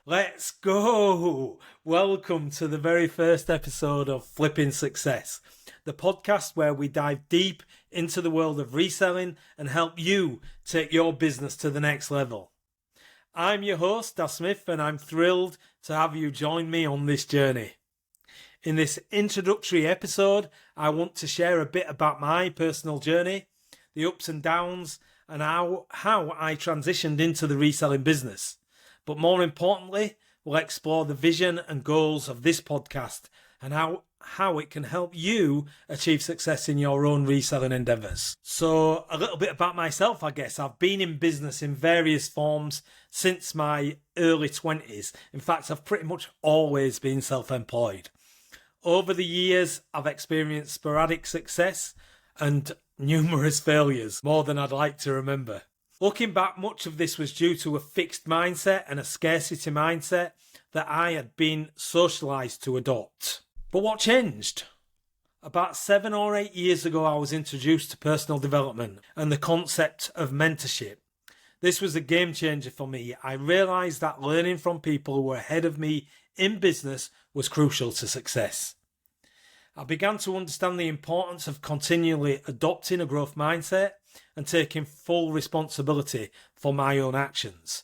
Let's go! Welcome to the very first episode of Flipping Success, the podcast where we dive deep into the world of reselling and help you take your business to the next level. I'm your host, Daz Smith, and I'm thrilled to have you join me on this journey. In this introductory episode, I want to share a bit about my personal journey, the ups and downs, and how I transitioned into the reselling business. But more importantly, we'll explore the vision and goals of this podcast and how it can help you achieve success in your own reselling endeavors. So a little bit about myself, I guess. I've been in business in various forms since my early 20s. In fact, I've pretty much always been self-employed. Over the years, I've experienced sporadic success and numerous failures, more than I'd like to remember. Looking back, much of this was due to a fixed mindset and a scarcity mindset that I had been socialised to adopt. But what changed? About 7 or 8 years ago, I was introduced to personal development and the concept of mentorship. This was a game changer for me. I realised that learning from people who were ahead of me in business was crucial to success. I began to understand the importance of continually adopting a growth mindset and taking full responsibility for my own actions.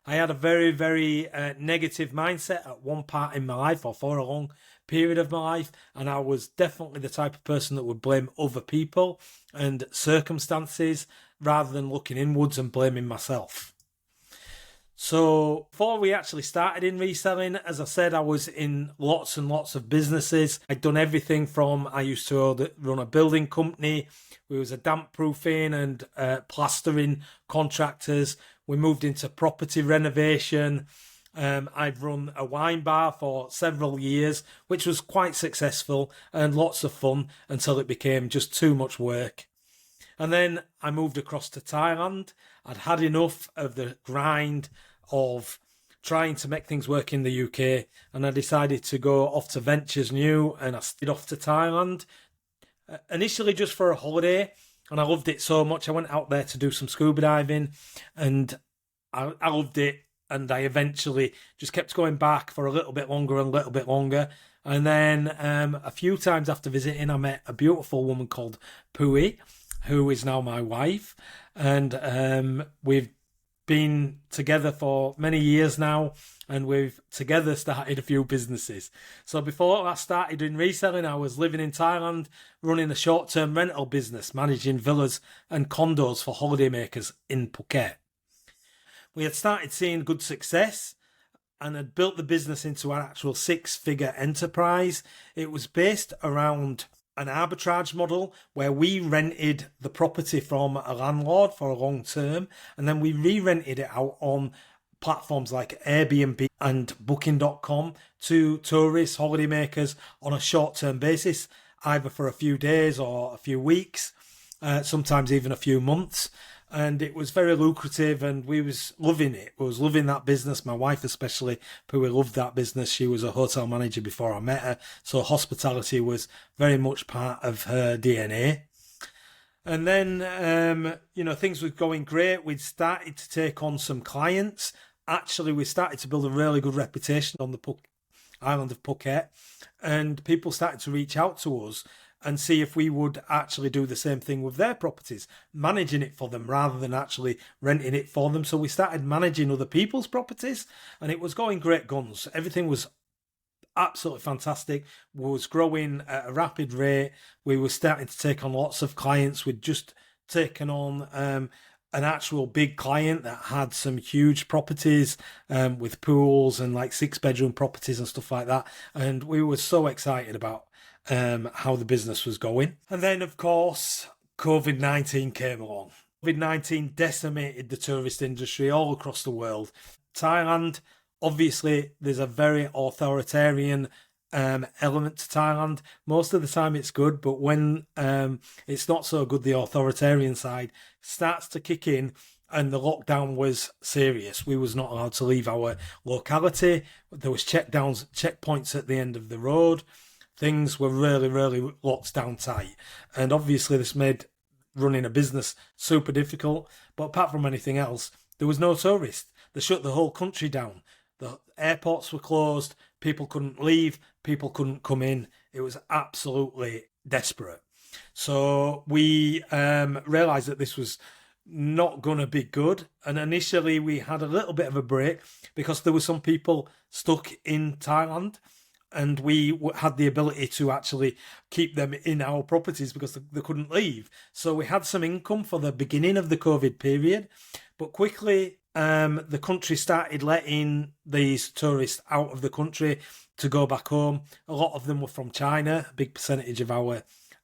I had a very, very negative mindset at one part in my life, or for a long period of my life, and I was definitely the type of person that would blame other people and circumstances rather than looking inwards and blaming myself. So before we actually started in reselling, as I said, I was in lots and lots of businesses. I'd done everything from, I used to run a building company. We was a damp proofing and plastering contractors. We moved into property renovation. I've run a wine bar for several years, which was quite successful and lots of fun until it became just too much work. And then I moved across to Thailand. I'd had enough of the grind of trying to make things work in the UK, and I decided to go off to Ventures Anew, and I stayed off to Thailand. Initially just for a holiday, and I loved it so much. I went out there to do some scuba diving, and I loved it, and I eventually just kept going back for a little bit longer. And then a few times after visiting, I met a beautiful woman called Pui, who is now my wife, and we've been together for many years now, and we've together started a few businesses. So before I started in reselling, I was living in Thailand, running a short-term rental business, managing villas and condos for holidaymakers in Phuket. We had started seeing good success and had built the business into an actual 6-figure enterprise. It was based around an arbitrage model where we rented the property from a landlord for a long term, and then we re-rented it out on platforms like Airbnb and Booking.com to tourists, holidaymakers on a short-term basis, either for a few days or a few weeks, sometimes even a few months. And it was very lucrative, and we was loving it. We was loving that business. My wife especially, who loved that business. She was a hotel manager before I met her, so hospitality was very much part of her DNA. And then, things were going great. We'd started to take on some clients. Actually, we started to build a really good reputation on the island of Phuket, and people started to reach out to us and see if we would actually do the same thing with their properties, managing it for them rather than actually renting it for them. So we started managing other people's properties, and it was going great guns. Everything was absolutely fantastic. We was growing at a rapid rate. We were starting to take on lots of clients. We'd just taken on an actual big client that had some huge properties with pools and like 6-bedroom properties and stuff like that. And we were so excited about how the business was going. And then, of course, COVID-19 came along. COVID-19 decimated the tourist industry all across the world. Thailand, obviously, there's a very authoritarian element to Thailand. Most of the time it's good, but when it's not so good, the authoritarian side starts to kick in, and the lockdown was serious. We was not allowed to leave our locality. There was checkpoints at the end of the road. Things were really, really locked down tight. And obviously this made running a business super difficult. But apart from anything else, there was no tourists. They shut the whole country down. The airports were closed. People couldn't leave. People couldn't come in. It was absolutely desperate. So we realised that this was not going to be good. And initially we had a little bit of a break because there were some people stuck in Thailand, and we had the ability to actually keep them in our properties because they couldn't leave. So we had some income for the beginning of the COVID period, but quickly the country started letting these tourists out of the country to go back home. A lot of them were from China. A big percentage of our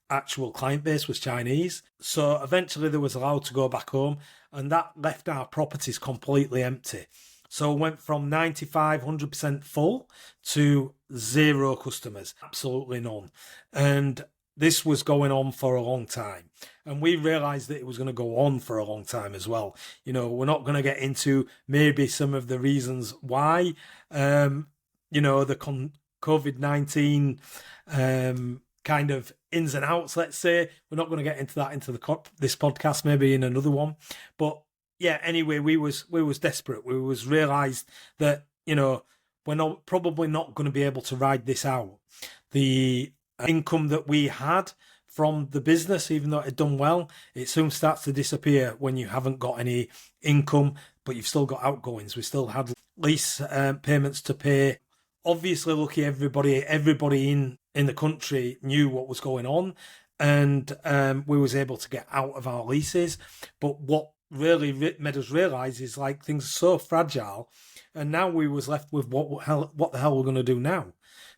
actual client base was Chinese. So eventually they was allowed to go back home, and that left our properties completely empty. So it went from 95, 100% full to 0 customers, absolutely none. And this was going on for a long time. And we realised that it was going to go on for a long time as well. You know, we're not going to get into maybe some of the reasons why, the COVID-19 kind of ins and outs, let's say. We're not going to get into that into this podcast, maybe in another one. But yeah, anyway, we was desperate. We was realised that, we're probably not going to be able to ride this out. The income that we had from the business, even though it had done well, it soon starts to disappear when you haven't got any income, but you've still got outgoings. We still had lease payments to pay. Obviously, lucky everybody in the country knew what was going on, and we was able to get out of our leases. But what really made us realise is like things are so fragile, and now we was left with what the hell we're going to do now.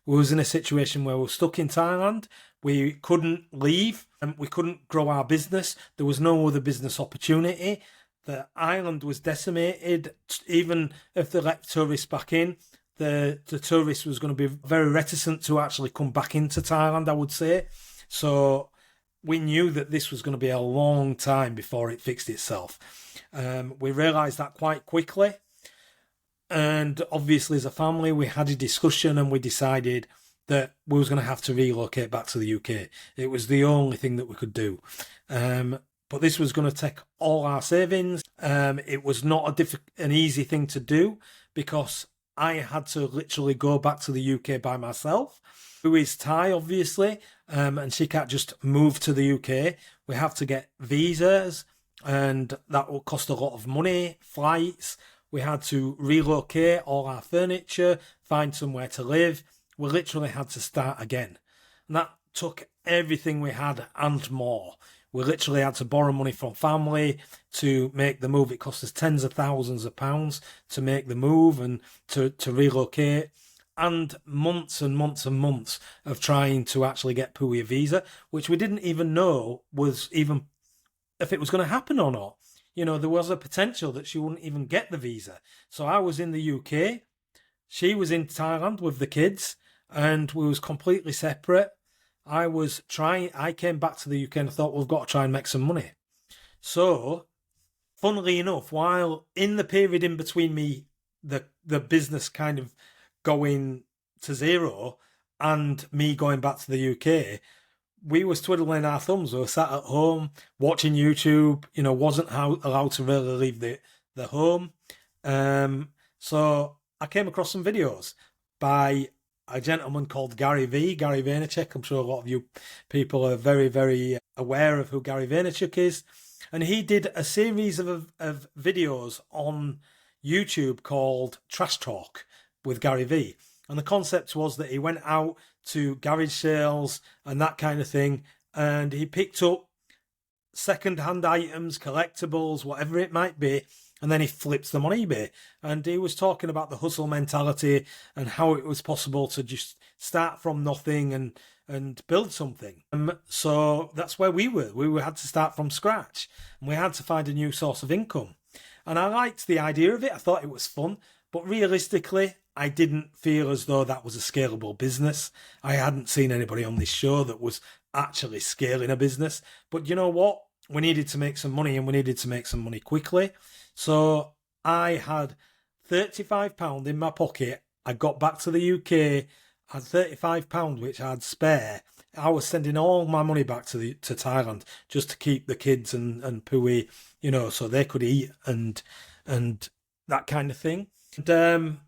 We was in a situation where we were stuck in Thailand. We couldn't leave, and we couldn't grow our business. There was no other business opportunity. The island was decimated. Even if they let tourists back in, the tourists was going to be very reticent to actually come back into Thailand, I would say. So we knew that this was going to be a long time before it fixed itself. We realised that quite quickly. And obviously, as a family, we had a discussion and we decided that we was going to have to relocate back to the UK. It was the only thing that we could do. But this was going to take all our savings. It was not an easy thing to do because I had to literally go back to the UK by myself. Who is Thai, obviously, and she can't just move to the UK. We have to get visas, and that will cost a lot of money, flights. We had to relocate all our furniture, find somewhere to live. We literally had to start again. And that took everything we had and more. We literally had to borrow money from family to make the move. It cost us tens of thousands of pounds to make the move and to relocate. And months and months and months of trying to actually get Pui a visa, which we didn't even know was even if it was going to happen or not. There was a potential that she wouldn't even get the visa. So I was in the UK, she was in Thailand with the kids, and we was completely separate. I came back to the UK and I thought, we've got to try and make some money. So, funnily enough, while in the period in between me, the business kind of going to 0 and me going back to the UK, we was twiddling our thumbs. We were sat at home watching YouTube, wasn't allowed to really leave the home. So I came across some videos by a gentleman called Gary Vaynerchuk. I'm sure a lot of you people are very, very aware of who Gary Vaynerchuk is. And he did a series of videos on YouTube called Trash Talk with Gary V. And the concept was that he went out to garage sales and that kind of thing, and he picked up second-hand items, collectibles, whatever it might be, and then he flips them on eBay. And he was talking about the hustle mentality and how it was possible to just start from nothing and build something. So that's where we were. We had to start from scratch, and we had to find a new source of income. And I liked the idea of it. I thought it was fun, but realistically, I didn't feel as though that was a scalable business. I hadn't seen anybody on this show that was actually scaling a business. But you know what? We needed to make some money, and we needed to make some money quickly. So I had £35 in my pocket. I got back to the UK, had £35 which I had spare. I was sending all my money back to Thailand just to keep the kids and Pui, so they could eat and that kind of thing. And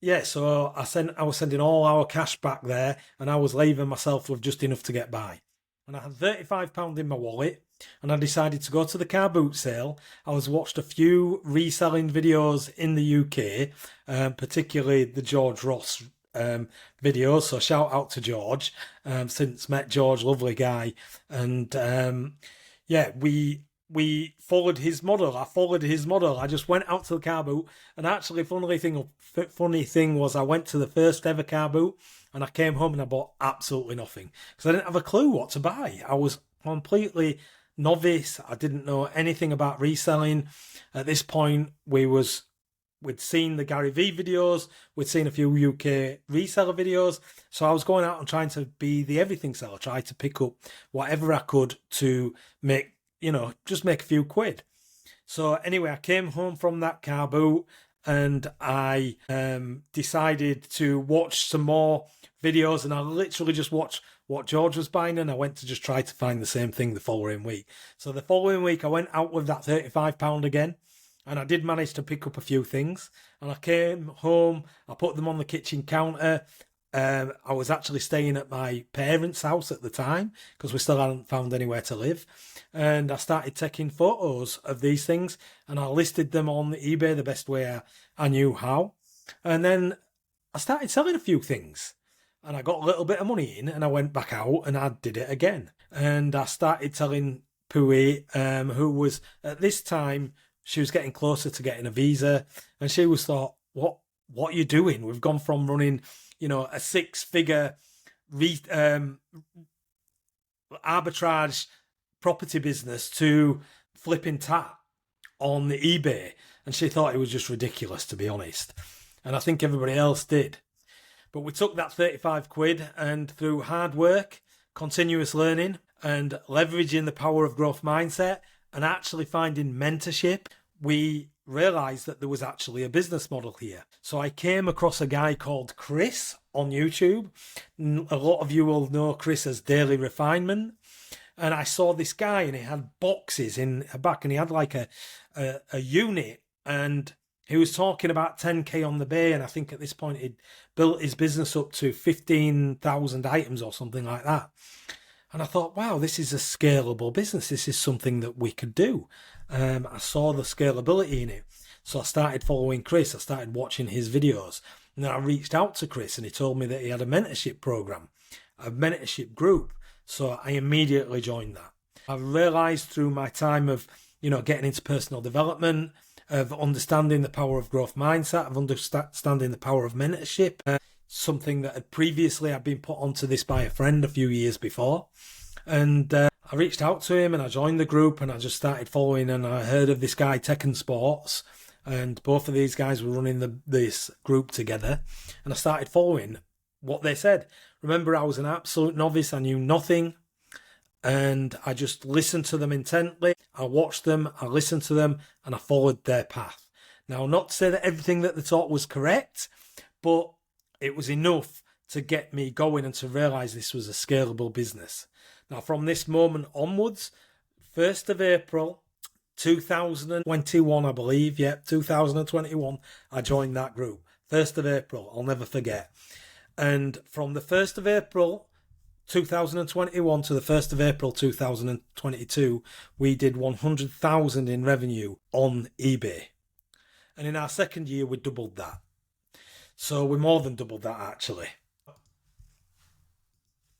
yeah, so I was sending all our cash back there, and I was leaving myself with just enough to get by. And I had £35 in my wallet, and I decided to go to the car boot sale. I was watched a few reselling videos in the UK, particularly the George Ross videos. So shout out to George. Since met George, lovely guy, and yeah, we followed his model. I followed his model. I just went out to the car boot, and actually, funny thing was, I went to the first ever car boot, and I came home and I bought absolutely nothing because I didn't have a clue what to buy. I was completely novice. I didn't know anything about reselling. At this point, we'd seen the Gary Vee videos, we'd seen a few UK reseller videos, so I was going out and trying to be the everything seller, try to pick up whatever I could to make, just make a few quid. So anyway, I came home from that car boot and I decided to watch some more videos, and I literally just watched what George was buying, and I went to just try to find the same thing the following week. So the following week I went out with that £35 again, and I did manage to pick up a few things, and I came home, I put them on the kitchen counter. I was actually staying at my parents' house at the time because we still hadn't found anywhere to live. And I started taking photos of these things, and I listed them on eBay the best way I knew how. And then I started selling a few things, and I got a little bit of money in, and I went back out and I did it again. And I started telling Pui, who was at this time, she was getting closer to getting a visa, and she was thought, what are you doing? We've gone from running, a six-figure arbitrage property business to flipping tat on the eBay. And she thought it was just ridiculous, to be honest. And I think everybody else did. But we took that 35 quid, and through hard work, continuous learning, and leveraging the power of growth mindset, and actually finding mentorship, we realized that there was actually a business model here. So I came across a guy called Chris on YouTube. A lot of you will know Chris as Daily Refinement. And I saw this guy, and he had boxes in a back, and he had like a unit, and he was talking about 10k on the bay, and I think at this point he'd built his business up to 15,000 items or something like that. And I thought, wow, this is a scalable business. This is something that we could do. I saw the scalability in it. So I started following Chris. I started watching his videos. And then I reached out to Chris, and he told me that he had a mentorship program, a mentorship group. So I immediately joined that. I realized through my time of, getting into personal development, of understanding the power of growth mindset, of understanding the power of mentorship, something that had previously I'd been put onto this by a friend a few years before. And I reached out to him, and I joined the group, and I just started following, and I heard of this guy, Tekken Sports, and both of these guys were running this group together, and I started following what they said. Remember, I was an absolute novice. I knew nothing, and I just listened to them intently. I watched them, I listened to them, and I followed their path. Now, not to say that everything that they taught was correct, but it was enough to get me going and to realize this was a scalable business. Now, from this moment onwards, 1st of April 2021, I believe, 2021, I joined that group. 1st of April, I'll never forget. And from the 1st of April 2021 to the 1st of April 2022, we did 100,000 in revenue on eBay. And in our second year, we doubled that. So we more than doubled that, actually.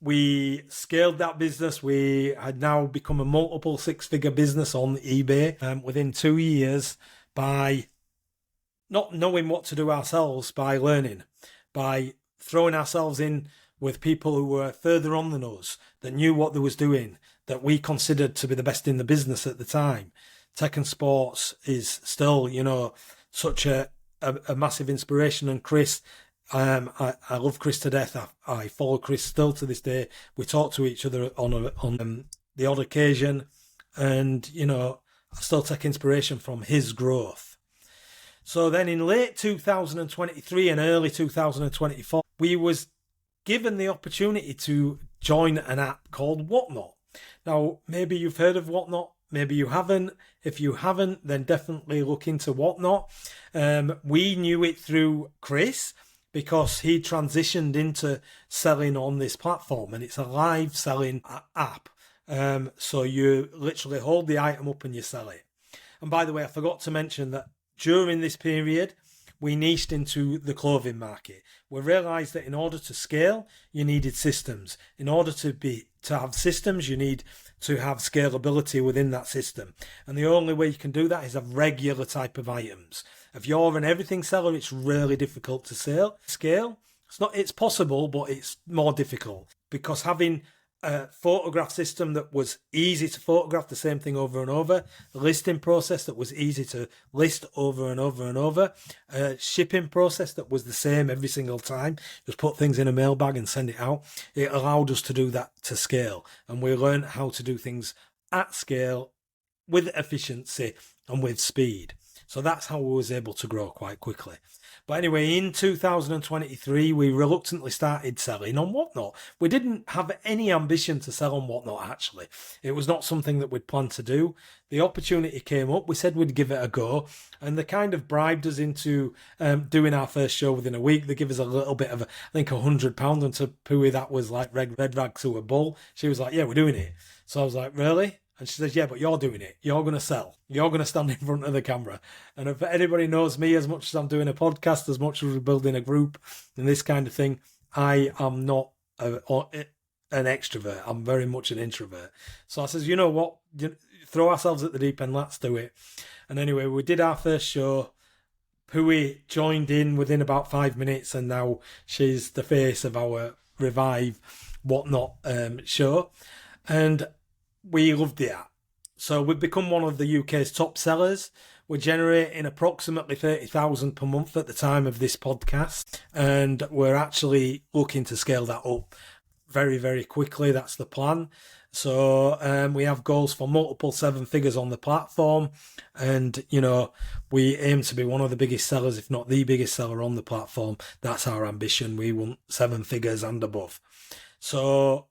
We scaled that business. We had now become a multiple six-figure business on eBay within 2 years by not knowing what to do ourselves, by learning, by throwing ourselves in with people who were further on than us, that knew what they was doing, that we considered to be the best in the business at the time. Tekken Sports is still, such a massive inspiration. And Chris, I love Chris to death. I follow Chris still to this day. We talk to each other on the odd occasion, and I still take inspiration from his growth. So then in late 2023 and early 2024, we was given the opportunity to join an app called Whatnot. Now, maybe you've heard of Whatnot, maybe you haven't. If you haven't, then definitely look into Whatnot. We knew it through Chris. because he transitioned into selling on this platform, and it's a live selling app. So you literally hold the item up and you sell it. And by the way, I forgot to mention that during this period, we niched into the clothing market. We realized that in order to scale, you needed systems. In order to have systems, you need to have scalability within that system. And the only way you can do that is have regular type of items. If you're an everything seller, it's really difficult to scale. It's possible, but it's more difficult, because having a photograph system that was easy to photograph the same thing over and over, a listing process that was easy to list over and over and over, a shipping process that was the same every single time, just put things in a mailbag and send it out. It allowed us to do that to scale, and we learned how to do things at scale with efficiency and with speed. So that's how we was able to grow quite quickly. But anyway, in 2023, we reluctantly started selling on Whatnot. We didn't have any ambition to sell on Whatnot, actually. It was not something that we'd planned to do. The opportunity came up. We said we'd give it a go. And they kind of bribed us into doing our first show within a week. They give us a little bit of, I think, £100. And to Pooey, that was like red rag to a bull. She was like, yeah, we're doing it. So I was like, really? And she says, yeah, but you're doing it. You're going to sell. You're going to stand in front of the camera. And if anybody knows me, as much as I'm doing a podcast, as much as we're building a group and this kind of thing, I am not an extrovert. I'm very much an introvert. So I says, you know what? Throw ourselves at the deep end. Let's do it. And anyway, we did our first show. Pooey joined in within about 5 minutes, and now she's the face of our Revive Whatnot show. And we loved the app. So we've become one of the UK's top sellers. We're generating approximately 30,000 per month at the time of this podcast. And we're actually looking to scale that up very, very quickly. That's the plan. So we have goals for multiple 7 figures on the platform. And, we aim to be one of the biggest sellers, if not the biggest seller on the platform. That's our ambition. We want 7 figures and above. So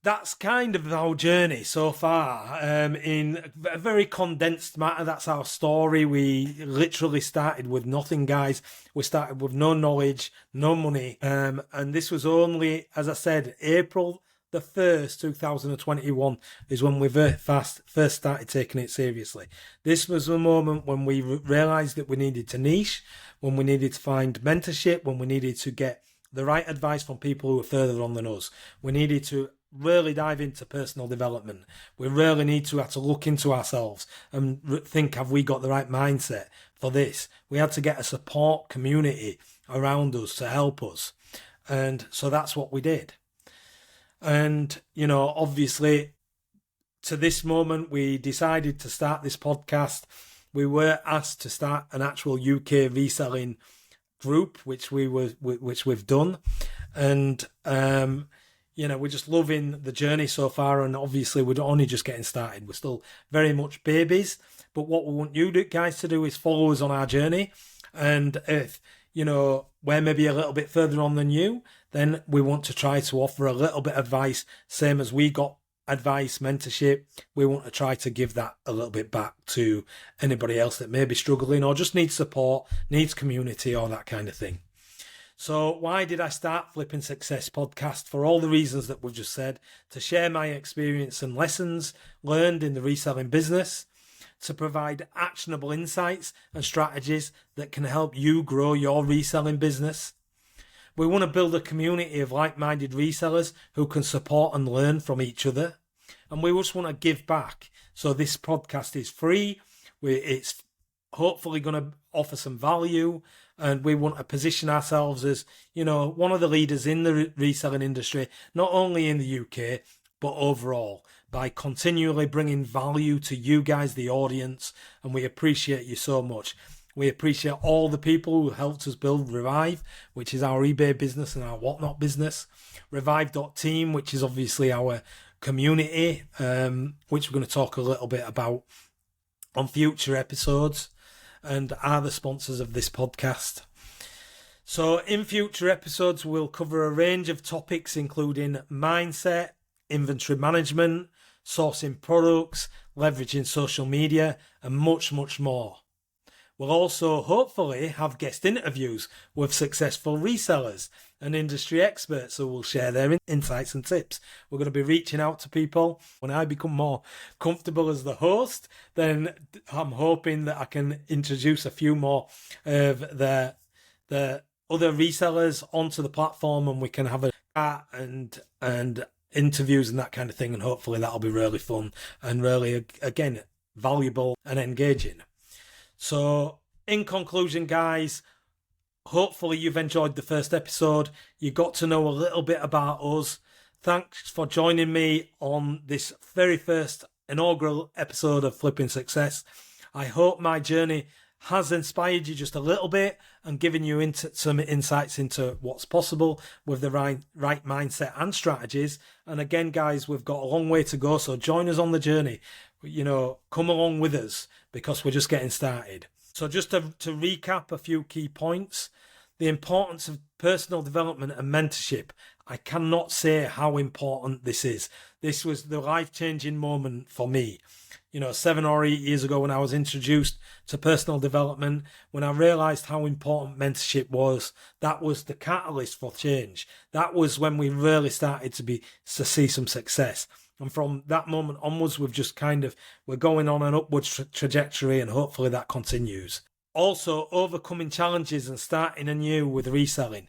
that's kind of our journey so far. In a very condensed matter, that's our story. We literally started with nothing, guys. We started with no knowledge, no money. And this was only, as I said, April the 1st, 2021 is when we first started taking it seriously. This was the moment when we realized that we needed to niche, when we needed to find mentorship, when we needed to get the right advice from people who were further on than us. We needed to really dive into personal development. We really need to have to look into ourselves and think, have we got the right mindset for this? We had to get a support community around us to help us. And so that's what we did. And, obviously, to this moment, we decided to start this podcast. We were asked to start an actual UK reselling group, which we've done. And, we're just loving the journey so far, and obviously we're only just getting started. We're still very much babies, but what we want you guys to do is follow us on our journey. And if, we're maybe a little bit further on than you, then we want to try to offer a little bit of advice, same as we got advice, mentorship. We want to try to give that a little bit back to anybody else that may be struggling or just needs support, needs community, or that kind of thing. So why did I start Flipping Success podcast? For all the reasons that we've just said, to share my experience and lessons learned in the reselling business, to provide actionable insights and strategies that can help you grow your reselling business. We want to build a community of like-minded resellers who can support and learn from each other. And we just want to give back. So this podcast is free. It's hopefully going to offer some value. And we want to position ourselves as, one of the leaders in the reselling industry, not only in the UK, but overall, by continually bringing value to you guys, the audience. And we appreciate you so much. We appreciate all the people who helped us build Revive, which is our eBay business and our Whatnot business. Revive.team, which is obviously our community, which we're going to talk a little bit about on future episodes, and are the sponsors of this podcast. So in future episodes, we'll cover a range of topics, including mindset, inventory management, sourcing products, leveraging social media, and much, much more. We'll also hopefully have guest interviews with successful resellers and industry experts who will share their insights and tips. We're going to be reaching out to people. When I become more comfortable as the host, then I'm hoping that I can introduce a few more of the other resellers onto the platform, and we can have a chat and interviews and that kind of thing, and hopefully that'll be really fun and really, again, valuable and engaging. So in conclusion, guys, hopefully you've enjoyed the first episode. You got to know a little bit about us. Thanks for joining me on this very first inaugural episode of Flipping Success. I hope my journey has inspired you just a little bit and given you some insights into what's possible with the right mindset and strategies. And again, guys, we've got a long way to go, so join us on the journey. Come along with us because we're just getting started. So just to recap a few key points, the importance of personal development and mentorship. I cannot say how important this is. This was the life-changing moment for me. 7 or 8 years ago when I was introduced to personal development, when I realized how important mentorship was, that was the catalyst for change. That was when we really started to see some success. And from that moment onwards, we're going on an upward trajectory, and hopefully that continues. Also, overcoming challenges and starting anew with reselling.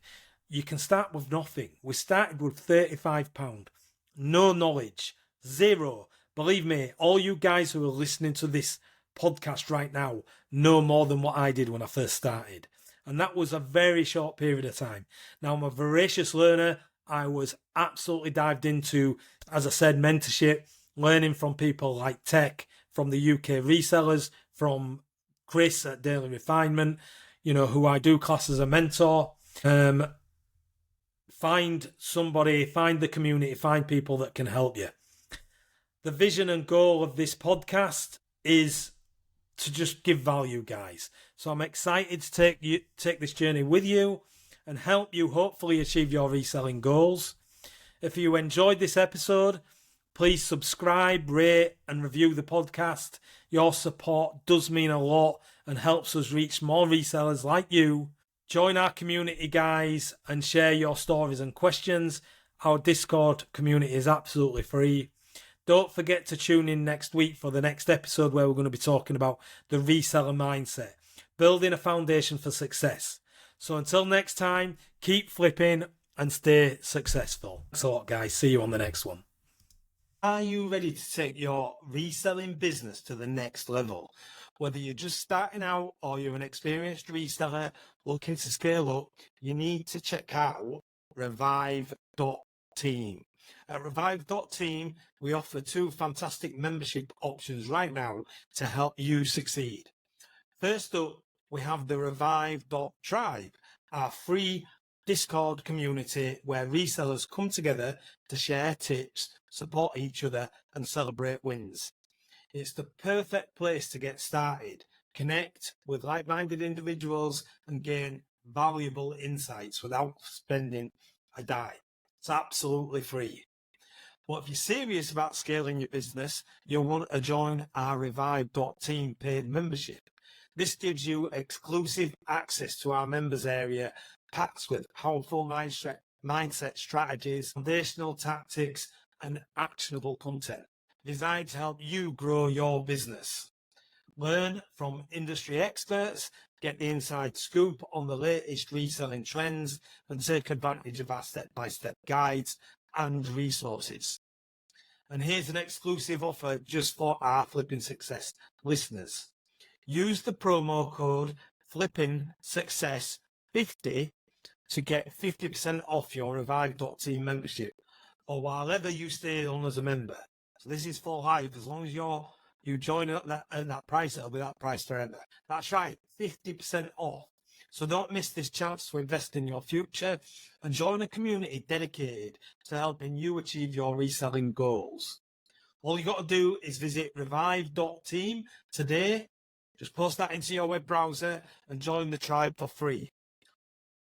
You can start with nothing. We started with £35. No knowledge. Zero. Believe me, all you guys who are listening to this podcast right now know more than what I did when I first started. And that was a very short period of time. Now, I'm a voracious learner. I was absolutely dived into, as I said, mentorship, learning from people like Tech, from the UK resellers, from Chris at Daily Refinement, who I do class as a mentor. Find somebody, find the community, find people that can help you. The vision and goal of this podcast is to just give value, guys. So I'm excited to take this journey with you and help you hopefully achieve your reselling goals. If you enjoyed this episode, please subscribe, rate and review the podcast. Your support does mean a lot and helps us reach more resellers like you. Join our community, guys, and share your stories and questions. Our Discord community is absolutely free. Don't forget to tune in next week for the next episode where we're going to be talking about the reseller mindset, building a foundation for success. So until next time, keep flipping and stay successful. Thanks a lot, guys. See you on the next one. Are you ready to take your reselling business to the next level? Whether you're just starting out or you're an experienced reseller looking to scale up, you need to check out revive.team. At revive.team, we offer 2 fantastic membership options right now to help you succeed. First up, we have the revive.tribe, our free Discord community where resellers come together to share tips, support each other, and celebrate wins. It's the perfect place to get started, connect with like-minded individuals, and gain valuable insights without spending a dime. It's absolutely free. But if you're serious about scaling your business, you'll want to join our revive.team paid membership. This gives you exclusive access to our members area, packed with powerful mindset strategies, foundational tactics, and actionable content designed to help you grow your business. Learn from industry experts, get the inside scoop on the latest reselling trends, and take advantage of our step-by-step guides and resources. And here's an exclusive offer just for our Flipping Success listeners. Use the promo code Flipping Success 50 to get 50% off your revive.team membership, or while ever you stay on as a member. So this is for life. As long as you join at that price, it'll be that price forever. That's right, 50% off. So don't miss this chance to invest in your future and join a community dedicated to helping you achieve your reselling goals. All you got to do is visit revive.team today. Just post that into your web browser and join the tribe for free.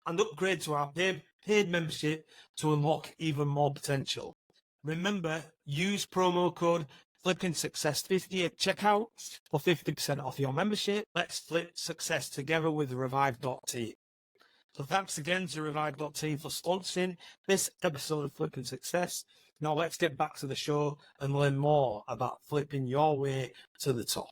And upgrade to our paid membership to unlock even more potential. Remember, use promo code Flipping Success 50 at checkout for 50% off your membership. Let's flip success together with Revive.team. So thanks again to Revive.team for sponsoring this episode of Flipping Success. Now let's get back to the show and learn more about flipping your way to the top.